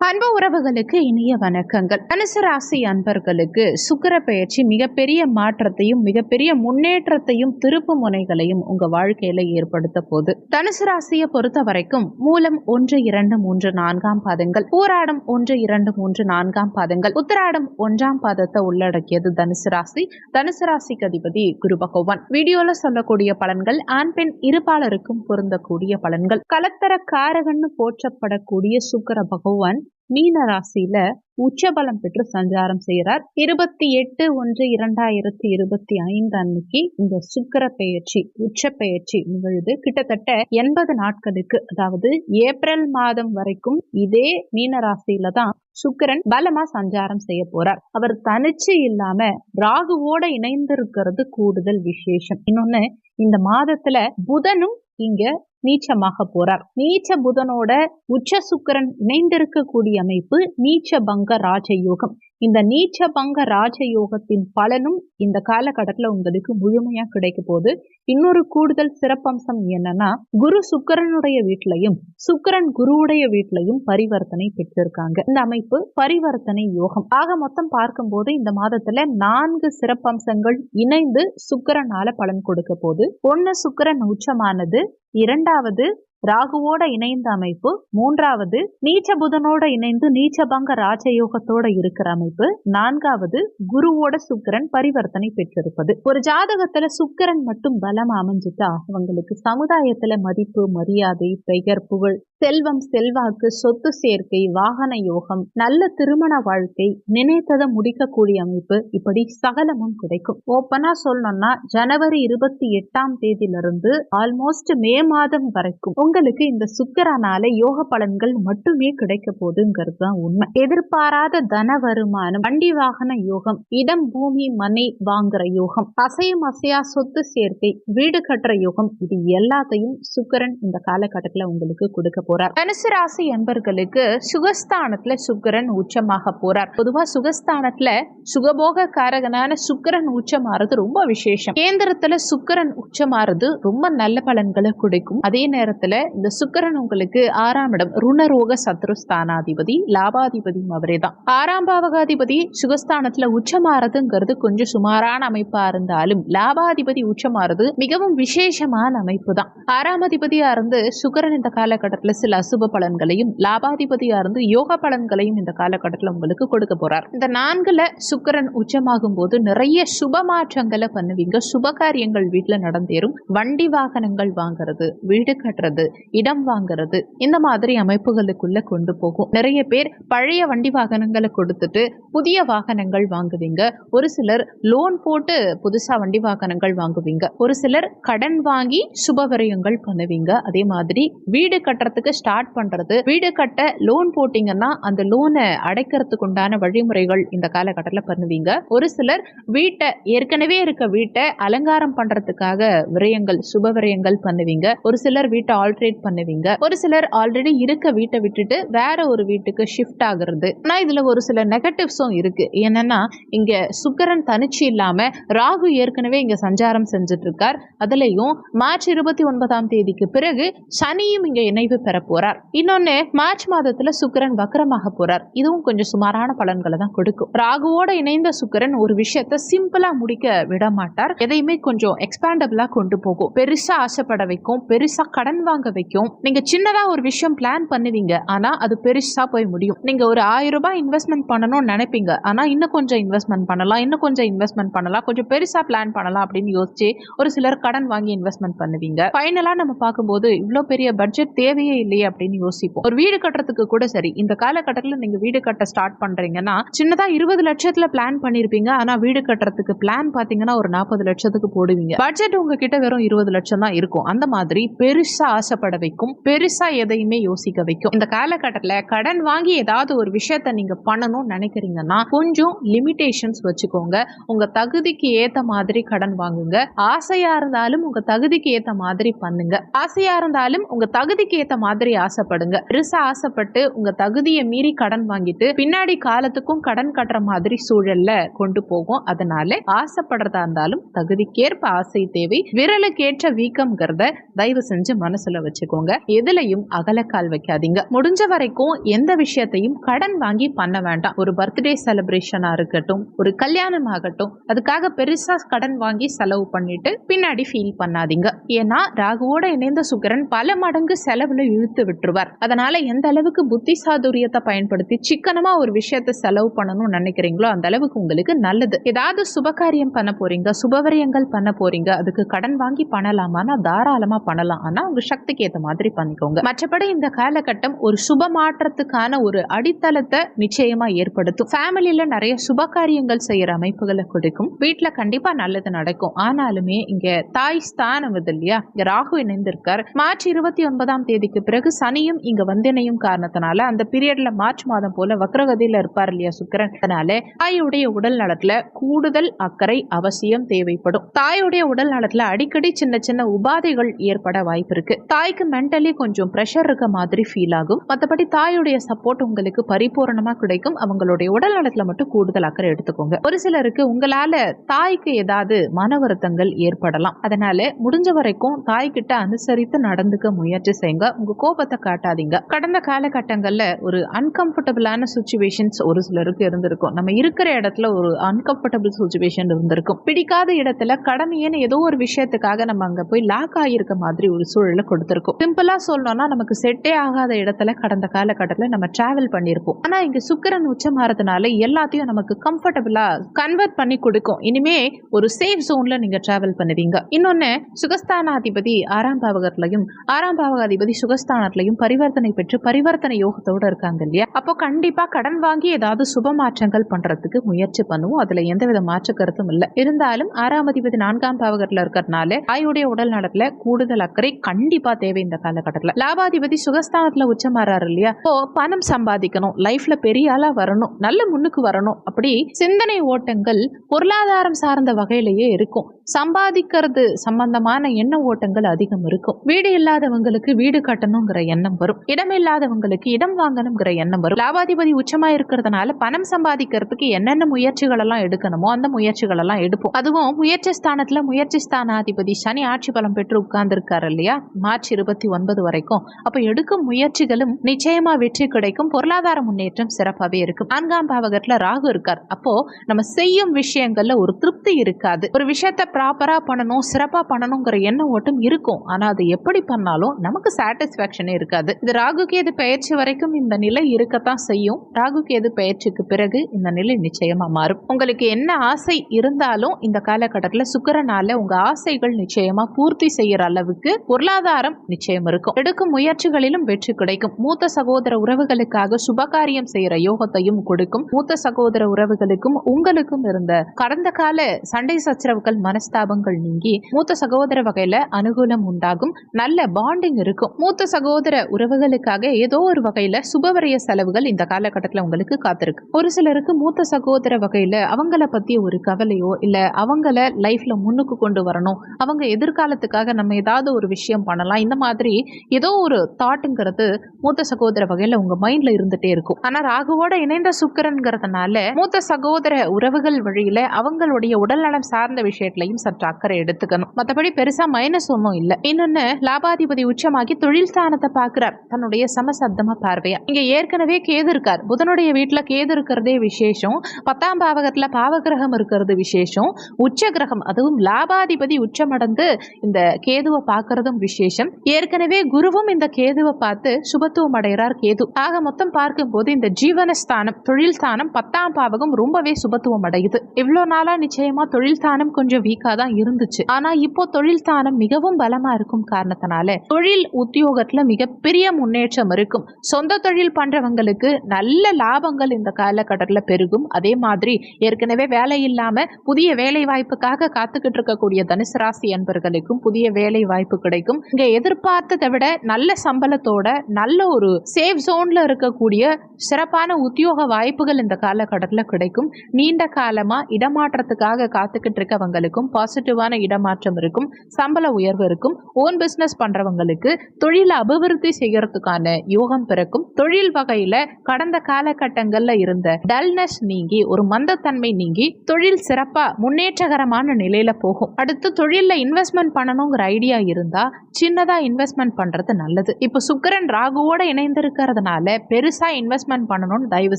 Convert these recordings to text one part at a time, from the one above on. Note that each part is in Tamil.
அன்பு உறவுகளுக்கு இனிய வணக்கங்கள். தனுசு ராசி அன்பர்களுக்கு சுக்கிர பெயர்ச்சி மிகப்பெரிய மாற்றத்தையும் மிகப்பெரிய முன்னேற்றத்தையும் திருப்பு முனைகளையும் உங்க வாழ்க்கையில ஏற்படுத்த போது தனுசு ராசியை பொறுத்த வரைக்கும் மூலம் 1, 2, 3, 4ஆம் பாதங்கள், பூராடம் 1, 2, 3, 4ஆம் பாதங்கள், உத்திராடம் 1ஆம் பாதத்தை உள்ளடக்கியது தனுசு ராசி. தனுசு ராசிக்கு அதிபதி குரு பகவான். வீடியோல சொல்லக்கூடிய பலன்கள் ஆண் பெண் இருபாலருக்கும் பொருந்தக்கூடிய பலன்கள். கலத்தர காரகன்னு போற்றப்படக்கூடிய சுக்கிர பகவான் மீன ராசியில உச்சபலம் பெற்று சஞ்சாரம் செய்கிறார். 28/1/2025 அன்னைக்கு இந்த சுக்கிர பெயர்ச்சி உச்ச பெயர்ச்சி நிகழ்வு. கிட்டத்தட்ட 80 நாட்களுக்கு, அதாவது ஏப்ரல் மாதம் வரைக்கும் இதே மீன ராசியில தான் சுக்கிரன் பலமா சஞ்சாரம் செய்ய போறார். அவர் தனிச்சு இல்லாம ராகுவோட இணைந்து இருக்கிறது கூடுதல் விசேஷம். இன்னொன்னு, இந்த மாதத்துல புதனும் இங்க நீச்சமாக போறார். நீச்ச புதனோட உச்ச சுக்கிரன் இணைந்திருக்கக்கூடிய அமைப்பு நீச்ச பங்க ராஜயோகம். இந்த நீச்ச பங்க ராஜயோகத்தின் பலனும் இந்த காலகட்டத்துல உங்களுக்கு முழுமையா கிடைக்க போகுது. இன்னொரு கூடுதல் சிறப்பம்சம் என்னன்னா, குரு சுக்கிரனுடைய வீட்டிலையும் சுக்கிரன் குருவுடைய வீட்டிலையும் பரிவர்த்தனை பெற்றிருக்காங்க. இந்த அமைப்பு பரிவர்த்தனை யோகம். ஆக மொத்தம் பார்க்கும்போது இந்த மாதத்துல 4 சிறப்பம்சங்கள் இணைந்து சுக்கிரனால பலன் கொடுக்க போகுது. 1, சுக்கிரன் உச்சமானது. 2வது ராகுவோட இணைந்த அமைப்பு. 3வது நீச்ச புதனோட இணைந்து நீச்சபங்க ராஜயோகத்தோட இருக்கிற அமைப்பு. 4வது குருவோட சுக்கிரன் பரிவர்த்தனை பெற்றிருப்பது. ஒரு ஜாதகத்துல சுக்கிரன் மட்டும் பலம் அமைஞ்சுட்டா அவங்களுக்கு சமுதாயத்துல மதிப்பு, மரியாதை, பெயர், புகழ், செல்வம், செல்வாக்கு, சொத்து சேர்க்கை, வாகன யோகம், நல்ல திருமண வாழ்க்கை, நினைத்ததை முடிக்கக்கூடிய அமைப்பு, இப்படி சகலமும் கிடைக்கும். ஓப்பனா சொல்லணும்னா ஜனவரி 28ஆம் தேதியிலிருந்து ஆல்மோஸ்ட் மே மாதம் வரைக்கும் உங்களுக்கு இந்த சுக்கிரனால யோக பலன்கள் மட்டுமே கிடைக்க போகுதுங்கிறது தான் உண்மை. எதிர்பாராத தன வருமானம், வண்டி வாகன யோகம், இடம் பூமி மனை வாங்குற யோகம், அசையும் அசையா சொத்து சேர்க்கை, வீடு கட்டுற யோகம், இது எல்லாத்தையும் சுக்கிரன் இந்த காலகட்டத்துல உங்களுக்கு கொடுக்க போறார். தனுசு ராசி என்பர்களுக்கு சுகஸ்தானத்துல சுக்கிரன் உச்சமாக போறார். பொதுவா சுகஸ்தானத்துல சுகபோக காரகனான சுக்கிரன் உச்சமாறது ரொம்ப விசேஷம். கேந்திரத்துல சுக்கிரன் உச்சமாறது ரொம்ப நல்ல பலன்களை கொடுக்கும். அதே நேரத்துல இந்த சுக்கிரன் உங்களுக்கு 6ஆம் இடம் ருணரோக சத்ருஸ்தானாதிபதி, லாபாதிபதியும் அவரே தான். 6ஆம் பாவகாதிபதி சுகஸ்தானத்துல உச்சமாறதுங்கிறது கொஞ்சம் சுமாரான அமைப்பா இருந்தாலும் லாபாதிபதி உச்சமாறது மிகவும் விசேஷமான அமைப்பு தான். 6ஆம் அதிபதியா இருந்து சுக்கிரன் இந்த காலகட்டத்துல சில அசுப பலன்களையும், லாபாதிபதியா இருந்து யோக பலன்களையும் இந்த காலகட்டத்துல உங்களுக்கு கொடுக்க போறார். இந்த 4ல சுக்கிரன் உச்சமாகும் போது நிறைய சுப மாற்றங்களை பண்ணுவீங்க. சுப காரியங்கள் வீட்டுல நடந்தேறும். வண்டி வாகனங்கள் வாங்குறது, வீடு கட்டுறது, இடம் வாங்குறது, இந்த மாதிரி அமைப்புகளுக்குள்ள கொண்டு போகும். நிறைய பேர் பழைய வண்டி வாகனங்களை கொடுத்துட்டு புதிய வாகனங்கள் வாங்குவீங்க. ஒரு சிலர் லோன் போட்டு புதுசா வண்டி வாகனங்கள் வாங்குவீங்க. ஒரு சிலர் கடன் வாங்கி சுப விரயங்கள் பண்ணுவீங்க. அதே மாதிரி வீடு கட்டுறதுக்கு ஸ்டார்ட் பண்றது, வீடு கட்ட லோன் போட்டீங்கன்னா அந்த லோனை அடைக்கிறதுக்கு உண்டான வழிமுறைகள் இந்த காலகட்டத்தில் பண்ணுவீங்க. ஒரு சிலர் வீட்டை ஏற்கனவே இருக்க வீட்டை அலங்காரம் பண்றதுக்காக விரயங்கள், சுப விரயங்கள் பண்ணுவீங்க. ஒரு சிலர் வீட்டை ஆல்ட்ரேட் பண்ணுவீங்க. ஒரு சிலர் ஆல்ரெடி இருக்க வீட்டை விட்டுட்டு வேற ஒரு வீட்டுக்கு ஷிஃப்ட் ஆகுறது. ஆனா இதுல ஒரு சில நெகட்டிவ்ஸும் இருக்கு. என்னன்னா, இங்க சுக்கிரன் தனிச்சு இல்லாம ராகு ஏற்கனவே இங்க சஞ்சாரம் செஞ்சுட்டு இருக்கார். அதுலயும் மார்ச் 29ஆம் தேதிக்கு பிறகு சனியும் இங்க இணைவு பெற போறார். இன்னொன்னு, மார்ச் மாதத்துல சுக்கிரன் வக்ரமாக போறார். இதுவும் கொஞ்சம் சுமாரான பலன்களை தான் கொடுக்கும். ராகுவோட இணைந்த சுக்கிரன் ஒரு விஷயத்தை சிம்பிளா முடிக்க விட மாட்டார். எதையுமே கொஞ்சம் எக்ஸ்பாண்டபிளா கொண்டு போகும். பெருசா ஆசைப்பட வைக்கும், பெருசா கடன் வாங்க வைக்கும். நீங்க சின்னதா ஒரு விஷயம் பிளான் பண்ணுவீங்க, ஆனா அது பெருசா போய் முடியும். நீங்க ஒரு 1000 ரூபாய் இன்வெஸ்ட்மெண்ட் பண்ணணும்னு நினைப்பீங்க, ஆனா இன்னும் கொஞ்சம் இன்வெஸ்ட்மெண்ட் பண்ணலாம், இன்னும் கொஞ்சம் இன்வெஸ்ட்மெண்ட் பண்ணலாம், கொஞ்சம் பெருசா பிளான் பண்ணலாம் அப்படின்னு யோசிச்சு ஒரு சிலர் கடன் வாங்கி இன்வெஸ்ட்மெண்ட் பண்ணுவீங்க. ஃபைனலா நம்ம பார்க்கும்போது இவ்வளவு பெரிய பட்ஜெட் தேவையே இல்லையே அப்படின்னு யோசிப்போம். ஒரு வீடு கட்டுறதுக்கு கூட சரி, இந்த காலகட்டத்தில் நீங்க வீடு கட்ட ஸ்டார்ட் பண்றீங்கன்னா சின்னதா 20 லட்சத்துல பிளான் பண்ணிருப்பீங்க, ஆனா வீடு கட்டுறதுக்கு பிளான் பாத்தீங்கன்னா ஒரு 40 லட்சத்துக்கு போடுவீங்க. பட்ஜெட் உங்ககிட்ட வெறும் 20 லட்சம் தான் இருக்கும். அந்த மாதிரி பெருசா ஆசைப்பட வைக்கும், பெருசா எதையுமே யோசிக்க வைக்கும். இந்த காலகட்டத்தில் கடன் வாங்கி ஏதாவது ஒரு விஷயத்த நீங்க பண்ணணும்னு நினைக்கிறீங்கன்னா என்னன்னா கொஞ்சம் லிமிடேஷன்ஸ் வச்சுக்கோங்க. உங்க தகுதிக்கு ஏத்த மாதிரி கடன் வாங்குங்க. ஆசையா இருந்தாலும் உங்க தகுதிக்கு ஏத்த மாதிரி பண்ணுங்க. ஆசையா இருந்தாலும் உங்க தகுதிக்கு ஏத்த மாதிரி ஆசைப்படுங்க. பெருசா ஆசைப்பட்டு உங்க தகுதியை மீறி கடன் வாங்கிட்டு பின்னாடி காலத்துக்கும் கடன் கட்டுற மாதிரி சூழல்ல கொண்டு போகும். அதனால ஆசைப்படுறதா இருந்தாலும் தகுதிக்கேற்ப ஆசை தேவை. விரலுக்கேற்ற வீக்கம்ங்கிறத தயவு செஞ்சு மனசுல வச்சுக்கோங்க. எதுலையும் அகலக்கால் வைக்காதீங்க. முடிஞ்ச வரைக்கும் எந்த விஷயத்தையும் கடன் வாங்கி பண்ண வேண்டாம். ஒரு பர்த்டே செலிப்ரேஷனா இருக்கட்டும், ஒரு கல்யாணம் ஆகட்டும், அதுக்காக பெருசா கடன் வாங்கி செலவு பண்ணிட்டு பின்னாடி ஃபீல் பண்ணாதீங்க. ஏன்னா ராகுவோட இணைந்த சுக்கிரன் பல மடங்கு செலவுல இழுத்து விட்டுருவார். அதனால எந்த அளவுக்கு புத்தி சாதுரியத்தை பயன்படுத்தி சிக்கனமா ஒரு விஷயத்தை செலவு பண்ணணும்னு நினைக்கிறீங்களோ அந்த அளவுக்கு உங்களுக்கு நல்லது. ஏதாவது சுபகாரியம் பண்ண போறீங்க, சுபவரியங்கள் பண்ண போறீங்க, அதுக்கு கடன் வாங்கி பண்ணலாமான்னா தாராளமா பண்ணலாம். ஆனா உங்க சக்திக்கு ஏத்த மாதிரி பண்ணிக்கோங்க. மற்றபடி இந்த காலகட்டம் ஒரு சுப மாற்றத்துக்கான ஒரு அடித்தளத்தை நிச்சயமா ஏற்படுத்தும். ஃபேமிலியில நிறைய சுபகாரியங்கள் செய்யற அமைப்புகளை கொடுக்கும். வீட்டுல கண்டிப்பா நல்லது நடக்கும். ஆனாலுமே இங்க தாய் ஸ்தானம் இல்லையா, இங்க ராகு இணைந்திருக்கார். மார்ச் 29ஆம் தேதிக்கு பிறகு சனியும் இங்க வந்தினையும் காரணத்தினால அந்த பீரியட்ல மார்ச் மாதம் போல வக்ரகதியில இருப்பார் இல்லையா சுக்கிரன். அதனால தாயுடைய உடல் நலத்துல கூடுதல் அக்கறை அவசியம் தேவைப்படும். தாயுடைய உடல் நலத்துல அடிக்கடி சின்ன சின்ன உபாதைகள் ஏற்பட வாய்ப்பு இருக்கு. தாய்க்கு மென்டலி கொஞ்சம் பிரஷர் இருக்க மாதிரி ஃபீல் ஆகும். மற்றபடி தாயுடைய சப்போர்ட் உங்களுக்கு பரிபூர்ணமா கிடைக்கும். அவங்களுடைய உடல் நலத்துல மட்டும் கூடுதல் அக்கறை எடுத்துக்கோங்க. ஒரு சிலருக்கு உங்களால தாய்க்கு ஏதாவது மன வருத்தங்கள் ஏற்படலாம். அதனால முடிஞ்ச வரைக்கும் தாய்கிட்ட அனுசரித்து நடந்துக்க முயற்சி செய்யுங்க. உங்க கோபத்தை காட்டாதீங்க. கடந்த காலகட்டங்கள்ல ஒரு அன்கம்ஃபர்டபுளான சிச்சுவேஷன்ஸ் ஒரு சிலருக்கு இருந்திருக்கும். நம்ம இருக்கிற இடத்துல ஒரு அன்கம்ஃபர்டபுள் சிச்சுவேஷன் இருந்திருக்கும். பிடிக்காத இடத்துல கடமையான ஏதோ ஒரு விஷயத்துக்காக நம்ம அங்க போய் லாக் ஆகியிருக்க மாதிரி ஒரு சூழலை கொடுத்திருக்கும். சிம்பிளா சொல்லணும்னா நமக்கு செட்டே ஆகாத இடத்துல கடந்த காலகட்டத்தில் நம்ம டிராவல் பண்ணியிருப்போம். ஆனா இங்க சுக்கிரன் உச்சமாறதுனால எல்லாத்தையும் நமக்கு கம்ஃபர்டபுளா கன்வெர்ட் பண்ணி கொடுக்கும். இனிமே ஒரு சேஃப் ஜோன்ல நீங்க டிராவல் பண்ணுவீங்க. இன்னொன்னு சுகஸ்தானாதிபதி 6ஆம் பாவகத்திலையும் 6ஆம் பாவகாதிபதி சுகஸ்தானத்திலையும் பரிவர்த்தனை பெற்று பரிவர்த்தனை யோகத்தோட இருக்காங்க இல்லையா. அப்போ கண்டிப்பா கடன் வாங்கி ஏதாவது சுப மாற்றங்கள் பண்றதுக்கு முயற்சி பண்ணுவோம். அதுல எந்தவித மாற்று கருத்தும் இல்லை. இருந்தாலும் 6ஆம் அதிபதி 4ஆம் பாவகத்துல இருக்கிறதுனால தாயுடைய உடல் நலத்துல கூடுதல் அக்கறை கண்டிப்பா தேவை. இந்த காலகட்டத்துல லாபாதிபதி சுகஸ்தானத்துல உச்சமாறாரு இல்லையா. இப்போ பணம் சம்பாதிக்கணும், லைஃப்ல பெரிய ஆளா வரணும், நல்ல முன்னுக்கு வரணும், அப்படி சிந்தனை ஓட்டங்கள் பொருளாதாரம் சார்ந்த வகையிலேயே இருக்கும். சம்பாதிக்கிறது சம்பந்தமான எண்ண ஓட்டங்கள் அதிகம் இருக்கும். வீடு இல்லாதவங்களுக்கு வீடு கட்டணுங்கிற எண்ணம் வரும். இடம் இல்லாதவங்களுக்கு இடம் வாங்கணுங்கிற எண்ணம் வரும். லாபாதிபதி உச்சமா இருக்கிறதுனால பணம் சம்பாதிக்கிறதுக்கு என்னென்ன முயற்சிகள் எல்லாம் எடுக்கணுமோ அந்த முயற்சிகள் எல்லாம் எடுப்போம். அதுவும் முயற்சி ஸ்தானத்துல முயற்சி ஸ்தானாதிபதி சனி ஆட்சி பலம் பெற்று உட்கார்ந்து இருக்காரு இல்லையா, மார்ச் 29 வரைக்கும். அப்ப எடுக்கும் முயற்சிகளும் நிச்சயமா வெற்றி கிடைக்கும். பொருளாதார முன்னேற்றம் சிறப்பாகவே இருக்கும். 4ஆம் பாவகத்துல ராகு இருக்கார். அப்போ நம்ம செய்யும் விஷயங்கள்ல ஒரு திருப்தி இருக்காது. ஒரு விஷயத்த ப்ராப்பரா பண்ணணும், சிறப்பா பண்ணணுங்கிற எண்ண ஓட்டம் இருக்கும். ஆனா அது எப்படி பண்ணாலும் நமக்கு சாட்டிஸ்பாக்சனே இருக்காது. இது ராகு கேது பெயர்ச்சி வரைக்கும் இந்த நிலை இருக்கத்தான் செய்யும். ராகு கேது பெயர்ச்சிக்கு பிறகு இந்த நிலை நிச்சயமா மாறும். உங்களுக்கு என்ன ஆசை இருந்தாலும் இந்த காலகட்டத்தில் சுக்கிரனால உங்க ஆசைகள் நிச்சயமா பூர்த்தி செய்யற அளவுக்கு பொருளாதாரம் நிச்சயம் இருக்கும். எடுக்கும் முயற்சிகளிலும் வெற்றி கிடைக்கும். மூத்த சகோதர உறவுகளுக்காக சுபகாரியம் செய்யற யோகத்தையும் கொடுக்கும். மூத்த சகோதர உறவுகளுக்கும் உங்களுக்கும் இருந்த கடந்த கால சண்டை சச்சரவுகள் மனஸ்தாபங்கள் நீங்கி மூத்த சகோதர வகையில அனுகூலம் உண்டாகும். நல்ல பாண்டிங் இருக்கும். மூத்த சகோதர உறவுகளுக்காக ஏதோ ஒரு வகையில சுபவரிய செலவுகள் இந்த காலகட்டத்தில் உங்களுக்கு காத்திருக்கு. ஒரு சிலருக்கு மூத்த சகோதர வகையில அவங்கள பத்தி ஒரு கவலையோ இல்ல அவங்கள லைஃப்ல முன்னுக்கு கொண்டு வரணும், அவங்க எதிர்காலத்துக்காக நம்ம ஏதாவது ஒரு விஷயம் பண்ணலாம், இந்த மாதிரி ஏதோ ஒரு தாட்டுங்கிறது மூத்த சகோதர வகையில உங்க மைண்ட்ல இருந்துட்டே இருக்கும். ஆனா ராகுவோட இணைந்த சுக்கிரன்கிறதுனால மூத்த சகோதர உறவுகள் வழியில அவங்களுடைய உடல்நலம் சார்ந்த விஷயத்திலையும் சற்று அக்கறை எடுத்துக்கணும். மற்றபடி பெருசா மைனஸ் ஒன்றும் இல்லை. இன்னொன்னு லாபாதிபதி உச்சமாகி தொழில் ஸ்தானத்தை பார்க்கிறார் தன்னுடைய சமசப்தமா பார்வையா. இங்க ஏற்கனவே கேது இருக்கார். புதனுடைய வீட்டுல கேது இருக்கிறதே விசேஷம். 10ஆம் பாவகத்துல பாவகிரகம் இருக்கிறது விசேஷம். உச்ச கிரகம் அதுவும் லாபாதிபதி உச்சமடைந்து இந்த கேதுவை பார்க்கறதும் விசேஷம். ஏற்கனவே குருவும் இந்த கேதுவை பார்த்து சுபத்துவம் அடைகிறார் கேது. ஆக மொத்தம் பார்க்கும் போது இந்த ஜீவனஸ்தானம் தொழில் ஸ்தானம் 10ஆம் பாவகம் ரொம்பவே சுபத்துவம் அடையுது. இவ்வளவு நாளா நிச்சயமா தொழில் ஸ்தானம் கொஞ்சம் வீக்கா வீக்கா தான் இருந்துச்சு. ஆனா இப்போ தொழில் ஸ்தானம் மிகவும் பலமா இருக்கும் காரணத்தினால தொழில் உத்தியோகத்துல மிகப்பெரிய முன்னேற்றம் இருக்கும். சொந்த தொழில் பண்றவங்களுக்கு நல்ல லாபங்கள் இந்த காலகட்டத்துல பெருகும். அதே மாதிரி ஏற்கனவே வேலை இல்லாம புதிய வேலை வாய்ப்புக்காக காத்துக்கிட்டு இருக்கக்கூடிய தனுசு ராசி அன்பர்களுக்கும் புதிய வேலை வாய்ப்பு கிடைக்கும். இங்க எதிர்பார்த்ததை விட நல்ல சம்பளத்தோட நல்ல ஒரு சேஃப் ஜோன்ல இருக்கக்கூடிய சிறப்பான உத்தியோக வாய்ப்புகள் இந்த காலகட்டத்துல கிடைக்கும். நீண்ட காலமா இடமாற்றத்துக்காக காத்துக்கிட்டு இருக்கவங்களுக்கும் பாசிட்டிவான இடமாற்றம் இருக்கும். சம்பள உயர்வு இருக்கும். ஓன் பிசினஸ் பண்றவங்களுக்கு தொழில அபிவிருத்தி செய்யறதுக்கான யோகம் பிறக்கும். தொழில் வகையில கடந்த காலகட்டங்கள்ல இருந்த டல்னஸ் நீங்கி ஒரு மந்தத்தன்மை நீங்கி தொழில் சிறப்பா முன்னேற்றகரமான நிலையில போகும். அடுத்து தொழில இன்வெஸ்ட்மெண்ட் பண்ணணுங்கிற ஐடியா இருந்தா சின்னதா இன்வெஸ்ட்மெண்ட் பண்றது நல்லது. இப்ப சுக்கிரன் ராகுவோட இணைந்து இருக்கிறதுனால பெருசா இன்வெஸ்ட்மெண்ட் பண்ணணும்னு தயவு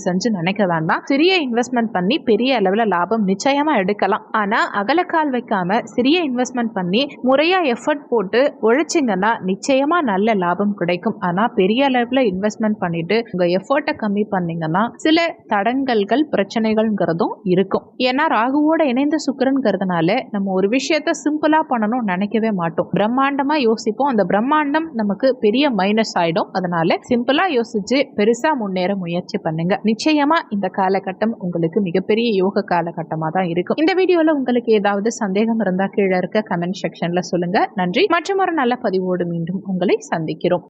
செஞ்சு நினைக்க வேண்டாம். சிறிய இன்வெஸ்ட்மெண்ட் பண்ணி பெரிய அளவுல லாபம் நிச்சயமா எடுக்கலாம். ஆனா அகலக்கால் வைக்காம சிறிய இன்வெஸ்ட்மெண்ட் பண்ணி முறையா எஃபர்ட் போட்டு உழைச்சிங்கன்னா நிச்சயமா நல்ல லாபம் கிடைக்கும். ஆனா பெரிய அளவுல இன்வெஸ்ட்மெண்ட் பண்ணிட்டு உங்க எஃபர்ட்டை கம்மி பண்ணீங்கன்னா சில தடங்கல்கள் பிரச்சனைகள்ங்கிறதும் இருக்கும். ஏன்னா ராகுவோட இணைந்த சுக்கிரன்கிறதுனால நம்ம ஒரு விஷயத்த சிம்பிளா பண்ணணும் நினைக்கவே மாட்டோம். பிரம்மாண்டமா யோசிப்போம். அந்த பிரம்மாண்டம் நமக்கு பெரிய மைனஸ் ஆயிடும். அதனால சிம்பிளா யோசிச்சு பெருசா முன்னேற முயற்சி பண்ணுங்க. நிச்சயமா இந்த காலகட்டம் உங்களுக்கு மிகப்பெரிய யோக காலகட்டமா தான் இருக்கும். இந்த வீடியோல உங்களுக்கு ஏதாவது சந்தேகம் இருந்தா கீழே இருக்க கமெண்ட் செக்ஷன்ல சொல்லுங்க. நன்றி. மற்றும் ஒரு நல்ல பதிவோடு மீண்டும் உங்களை சந்திக்கிறோம்.